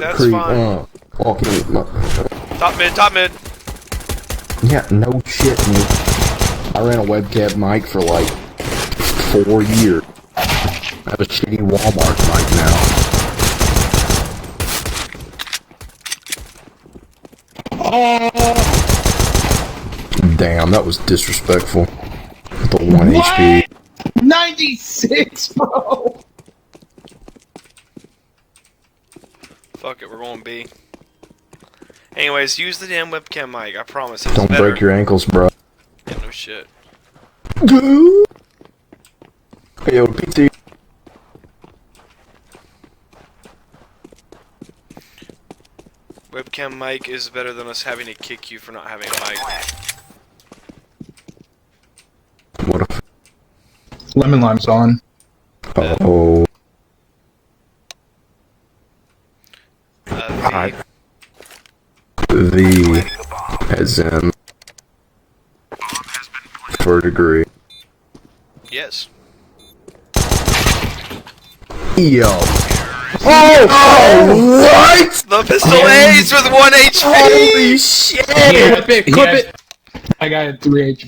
That's Creep, fine. Walking. Top mid, top mid. Yeah, no shit, man. I ran a webcam mic for like 4 years. I have a shitty Walmart mic now. Damn, that was disrespectful. The 1 HP. 96, bro! Fuck it, we're going B. Anyways, use the damn webcam mic. I promise it's Don't better. break your ankles, bro. Yeah, no shit. Hey, yo, PT. Webcam mic is better than us having to kick you for not having a mic. What if... Lemon lime's on. Oh. The as in for a degree. Yes. Yo. Oh, what? The pistol A's with 1 HP! Holy shit! Clip it! I got 3 HP.